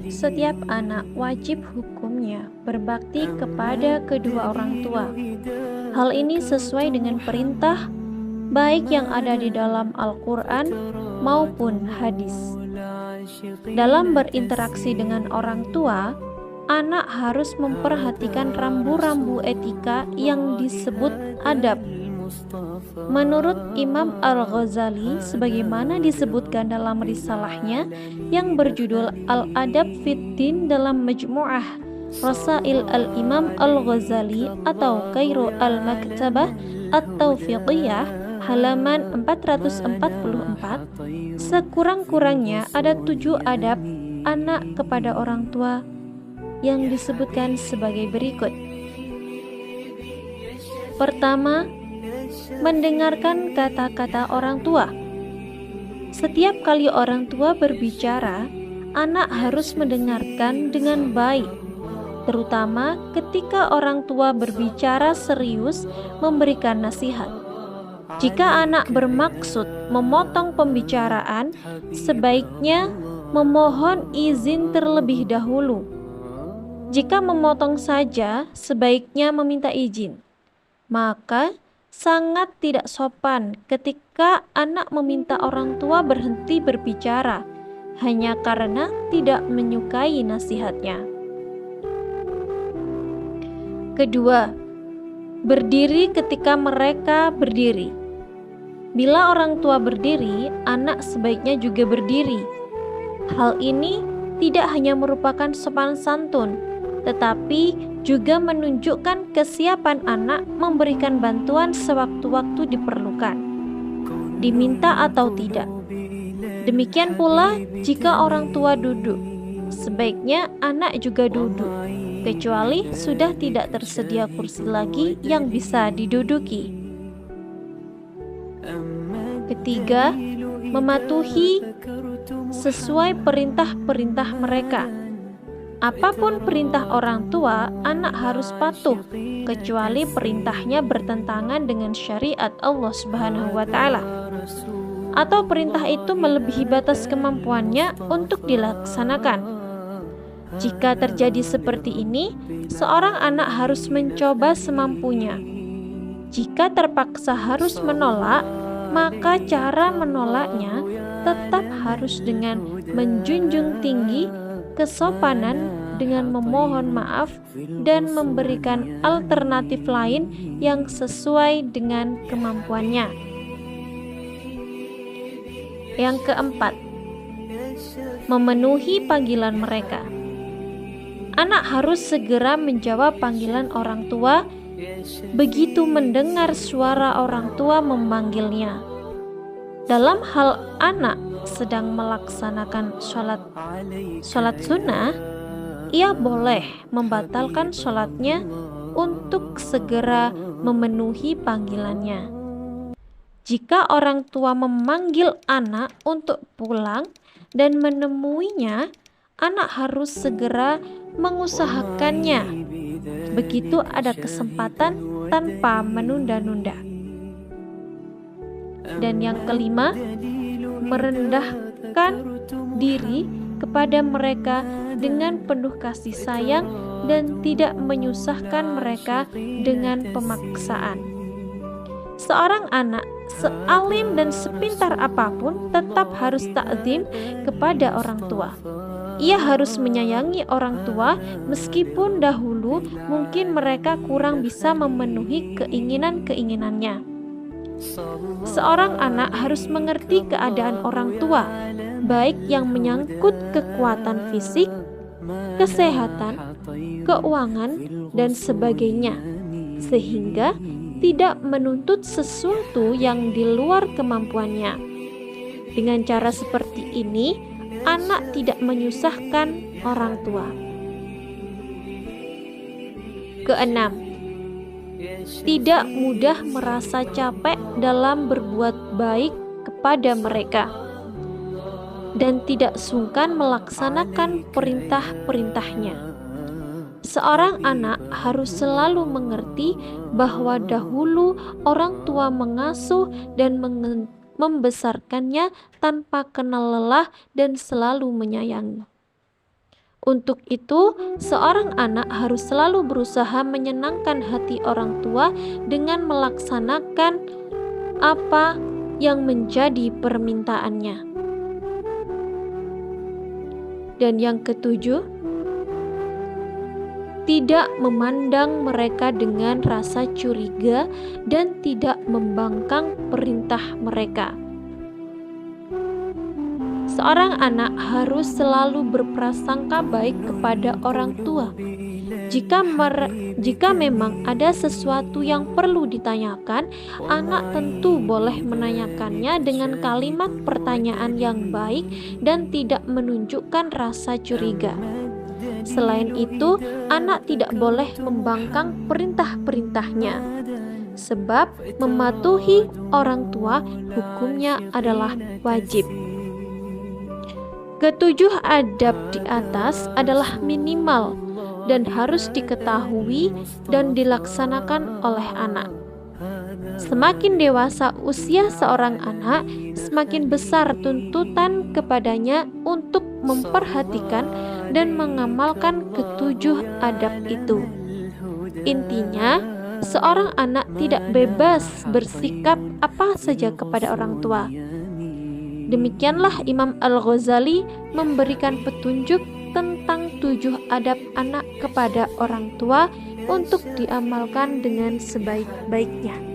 Setiap anak wajib hukumnya berbakti kepada kedua orang tua. Hal ini sesuai dengan perintah baik yang ada di dalam Al-Quran maupun hadis. Dalam berinteraksi dengan orang tua, anak harus memperhatikan rambu-rambu etika yang disebut adab. Menurut Imam Al-Ghazali, sebagaimana disebutkan dalam risalahnya yang berjudul Al-Adab Fiddin dalam Majmu'ah Rasail Al-Imam Al-Ghazali atau Kairu Al-Maktabah At-Taufiqiyah halaman 444, sekurang-kurangnya ada 7 adab anak kepada orang tua yang disebutkan sebagai berikut. Pertama, mendengarkan kata-kata orang tua. Setiap kali orang tua berbicara, anak harus mendengarkan dengan baik, terutama ketika orang tua berbicara serius memberikan nasihat. Jika anak bermaksud memotong pembicaraan, sebaiknya memohon izin terlebih dahulu. Jika memotong saja, sebaiknya meminta izin. Maka sangat tidak sopan ketika anak meminta orang tua berhenti berbicara hanya karena tidak menyukai nasihatnya. Kedua, berdiri ketika mereka berdiri. Bila orang tua berdiri, anak sebaiknya juga berdiri. Hal ini tidak hanya merupakan sopan santun, tetapi juga menunjukkan kesiapan anak memberikan bantuan sewaktu-waktu diperlukan, diminta atau tidak. Demikian pula jika orang tua duduk, sebaiknya anak juga duduk, kecuali sudah tidak tersedia kursi lagi yang bisa diduduki. Ketiga, mematuhi sesuai perintah-perintah mereka. Apapun perintah orang tua, anak harus patuh, kecuali perintahnya bertentangan dengan syariat Allah Subhanahu wa Ta'ala, atau perintah itu melebihi batas kemampuannya untuk dilaksanakan. Jika terjadi seperti ini, seorang anak harus mencoba semampunya. Jika terpaksa harus menolak, maka cara menolaknya tetap harus dengan menjunjung tinggi kesopanan dengan memohon maaf dan memberikan alternatif lain yang sesuai dengan kemampuannya. Yang keempat, memenuhi panggilan mereka. Anak harus segera menjawab panggilan orang tua begitu mendengar suara orang tua memanggilnya. Dalam hal anak sedang melaksanakan sholat sunnah, ia boleh membatalkan sholatnya untuk segera memenuhi panggilannya. Jika orang tua memanggil anak untuk pulang dan menemuinya, anak harus segera mengusahakannya begitu ada kesempatan tanpa menunda-nunda. Dan yang kelima, merendahkan diri kepada mereka dengan penuh kasih sayang dan tidak menyusahkan mereka dengan pemaksaan. Seorang anak, sealim dan sepintar apapun, tetap harus takzim kepada orang tua. Ia harus menyayangi orang tua meskipun dahulu mungkin mereka kurang bisa memenuhi keinginan-keinginannya. Seorang anak harus mengerti keadaan orang tua, baik yang menyangkut kekuatan fisik, kesehatan, keuangan, dan sebagainya, sehingga tidak menuntut sesuatu yang di luar kemampuannya. Dengan cara seperti ini, anak tidak menyusahkan orang tua. Keenam, tidak mudah merasa capek dalam berbuat baik kepada mereka dan tidak sungkan melaksanakan perintah-perintahnya. Seorang anak harus selalu mengerti bahwa dahulu orang tua mengasuh dan membesarkannya tanpa kenal lelah dan selalu menyayangi. Untuk itu, seorang anak harus selalu berusaha menyenangkan hati orang tua dengan melaksanakan apa yang menjadi permintaannya. Dan yang ketujuh, tidak memandang mereka dengan rasa curiga dan tidak membangkang perintah mereka. Seorang anak harus selalu berprasangka baik kepada orang tua. Jika memang ada sesuatu yang perlu ditanyakan, anak tentu boleh menanyakannya dengan kalimat pertanyaan yang baik dan tidak menunjukkan rasa curiga. Selain itu, anak tidak boleh membangkang perintah-perintahnya, sebab mematuhi orang tua hukumnya adalah wajib. Ketujuh adab di atas adalah minimal dan harus diketahui dan dilaksanakan oleh anak. Semakin dewasa usia seorang anak, semakin besar tuntutan kepadanya untuk memperhatikan dan mengamalkan ketujuh adab itu. Intinya, seorang anak tidak bebas bersikap apa saja kepada orang tua. Demikianlah Imam Al-Ghazali memberikan petunjuk tentang 7 adab anak kepada orang tua untuk diamalkan dengan sebaik-baiknya.